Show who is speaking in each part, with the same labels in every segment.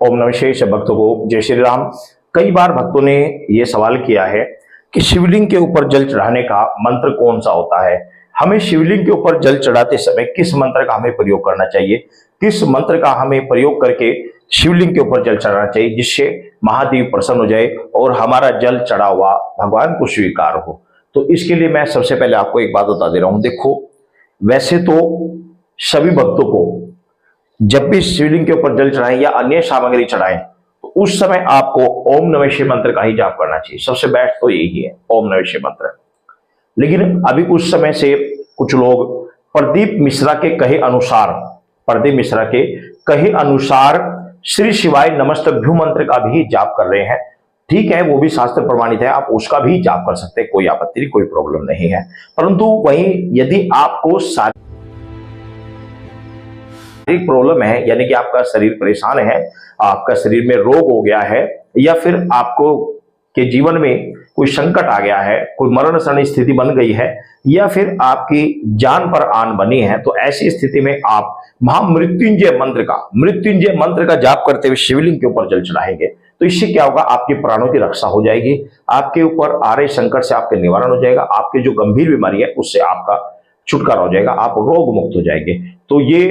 Speaker 1: ओम नमः शिवाय। सब भक्तों को जय श्री राम। कई बार भक्तों ने यह सवाल किया है कि शिवलिंग के ऊपर जल चढ़ाने का मंत्र कौन सा होता है, हमें शिवलिंग के ऊपर जल चढ़ाते समय किस मंत्र का हमें प्रयोग करना चाहिए, किस मंत्र का हमें प्रयोग करके शिवलिंग के ऊपर जल चढ़ाना चाहिए जिससे महादेव प्रसन्न हो जाए और हमारा जल चढ़ा हुआ भगवान को स्वीकार हो। तो इसके लिए मैं सबसे पहले आपको एक बात बता दे रहा हूं। देखो, वैसे तो सभी भक्तों को जब भी शिवलिंग के ऊपर जल चढ़ाएं या अन्य सामग्री चढ़ाएं तो उस समय आपको ओम नमः शिवाय मंत्र का ही जाप करना चाहिए। सबसे बेस्ट तो यही है, ओम नमः शिवाय मंत्र। लेकिन अभी कुछ समय से कुछ लोग प्रदीप मिश्रा के कहे अनुसार श्री शिवाय नमस्तभ्यु मंत्र का भी जाप कर रहे हैं। ठीक है, वो भी शास्त्र प्रमाणित है, आप उसका भी जाप कर सकते हैं, कोई आपत्ति नहीं, कोई प्रॉब्लम नहीं है। परंतु वहीं यदि आपको शारीरिक प्रॉब्लम है, यानी कि आपका शरीर परेशान है, आपका शरीर में रोग हो गया है, या फिर आपको के जीवन में कोई संकट आ गया है, कोई मरण स्थिति बन गई है, या फिर आपकी जान पर आन बनी है, तो ऐसी स्थिति में आप महामृत्युंजय मंत्र का जाप करते हुए शिवलिंग के ऊपर जल चढ़ाएंगे। तो इससे क्या होगा, आपके प्राणों की रक्षा हो जाएगी, आपके ऊपर आ रहे संकट से आपके निवारण हो जाएगा, आपके जो गंभीर बीमारी है उससे आपका छुटकारा हो जाएगा, आप रोग मुक्त हो जाएंगे। तो ये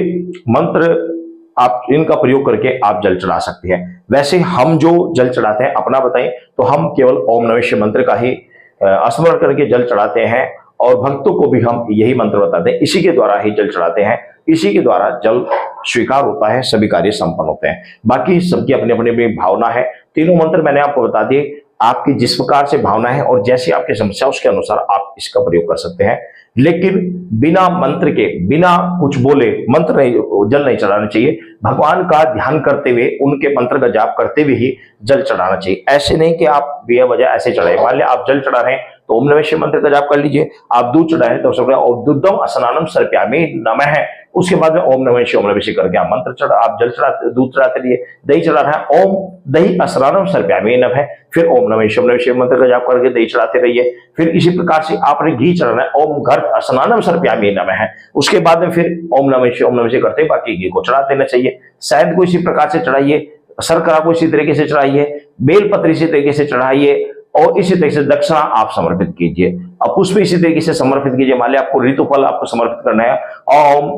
Speaker 1: मंत्र आप इनका प्रयोग करके आप जल चढ़ा सकते हैं। वैसे हम जो जल चढ़ाते हैं, अपना बताएं तो हम केवल ओम नमः शिवाय मंत्र का ही स्मरण करके जल चढ़ाते हैं और भक्तों को भी हम यही मंत्र बताते हैं, इसी के द्वारा ही जल चढ़ाते हैं, इसी के द्वारा जल स्वीकार होता है, सभी कार्य संपन्न होते हैं। बाकी सबकी अपनी अपनी भावना है। तीनों मंत्र मैंने आपको बता दिए, आपकी जिस प्रकार से भावना है और जैसी आपकी समस्या उसके अनुसार आप इसका प्रयोग कर सकते हैं। लेकिन बिना मंत्र के, बिना कुछ बोले मंत्र नहीं, जल नहीं चढ़ाना चाहिए। भगवान का ध्यान करते हुए, उनके मंत्र का जाप करते हुए ही जल चढ़ाना चाहिए। ऐसे नहीं कि आप बिना वजह ऐसे चढ़ाए। मान लिया आप जल चढ़ा रहे हैं तो ओम नमः शिवाय मंत्र का जाप कर लीजिए। आप दूध चढ़ा रहे हैं तो सब दुग्धम स्नानम सर्पयामि नमः है, उसके बाद में ओम नमः शिवाय करके आप मंत्र चढ़ा, आप जल चढ़ाते, दूध चढ़ाते रहिए। दही चढ़ा रहे हैं, ओम दही स्नानम सर्पयामि नमः है, फिर ओम नमः शिवाय मंत्र का जाप करके दही चढ़ाते रहिए। फिर इसी प्रकार से आपने घी चढ़ाना है, ओम घर स्नानम सर्पयामि नमः है, उसके बाद में फिर ओम नमः शिवाय करते बाकी घी को चढ़ा देना चाहिए। शहद को इसी प्रकार से चढ़ाइए, शर्करा को इसी तरीके से चढ़ाइए, बेलपत्र इसी तरीके से चढ़ाइए और इसी तरीके से दक्षिणा आप समर्पित कीजिए। अब पुष्प इसी तरीके से समर्पित कीजिए। मान लिया आपको ऋतुफल आपको समर्पित करना है, ओम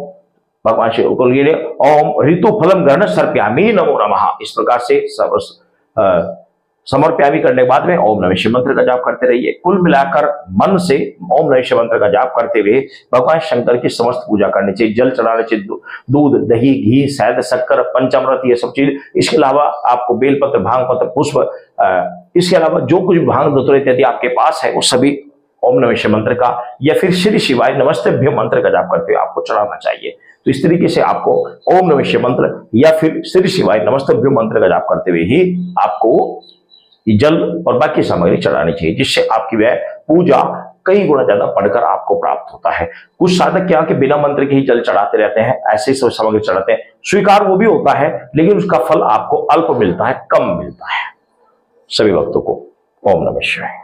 Speaker 1: भगवान शिव को लिए ओम ऋतुफलम ग्रहण सर्पयामि नमो नमः, इस प्रकार से समर्प्यामि करने के बाद में ओम नमः शिवाय मंत्र का जाप करते रहिए। कुल मिलाकर मन से ओम नमः शिवाय मंत्र का जाप करते हुए भगवान शंकर की समस्त पूजा करनी चाहिए। जल चढ़ाने चाहिए, दूध, दही, घी, शहद, शक्कर, पंचामृत, ये सब चीज। इसके अलावा आपको बेलपत्र, भांग पत्र, पुष्प, इसके अलावा जो कुछ भांग धतूरा इत्यादि आपके पास है वो सभी ओम नमः शिवाय मंत्र का या फिर श्री शिवाय नमस्तभ्यु मंत्र का जाप करते हुए आपको चढ़ाना चाहिए। तो इस तरीके से आपको ओम नमः शिवाय मंत्र या फिर श्री शिवाय नमस्तभ्यु मंत्र का जाप करते हुए ही आपको जल और बाकी सामग्री चढ़ानी चाहिए, जिससे आपकी वह पूजा कई गुना ज्यादा पढ़कर आपको प्राप्त होता है। कुछ साधक क्या कि बिना मंत्र के ही जल चढ़ाते रहते हैं, ऐसे ही सामग्री चढ़ाते हैं, स्वीकार वो भी होता है लेकिन उसका फल आपको अल्प मिलता है, कम मिलता है। सभी भक्तों को ओम नमः शिवाय।